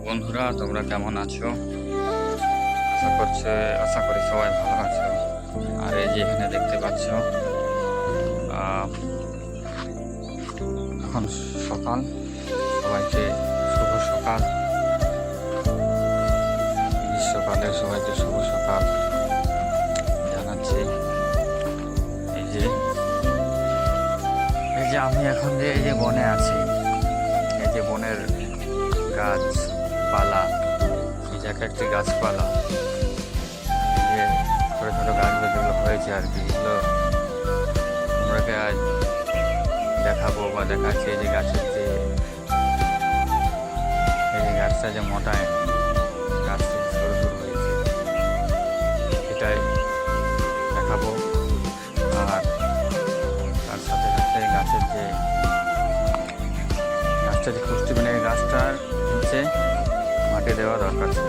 বন্ধুরা, তোমরা কেমন আছো? আশা করি সবাই ভালো আছো। আর এই যে এখানে দেখতে পাচ্ছ, এখন সকাল। সবাইকে শুভ সকাল। গ্রীষ্মকালে সবাইকে শুভ সকাল জানাচ্ছি। এই যে আমি এখন এই যে বনে আছি। এই যে বনের গাছপালা, এই যে একটি গাছপালা, এই যে ছোটো ছোটো গাছগুলো যেগুলো হয়েছে আর কি, এগুলো তোমরাকে আজ দেখাবো বা দেখাচ্ছি। এই যে গাছের এই যে গাছটা যে মোটায়, গাছটি সরু সরু হয়েছে, সেটাই দেখাবো। আর তার সাথে সাথে গাছের গাছটা যে খুঁজতে গাছটার নিচে মাটি দেওয়া দরকার ছিল।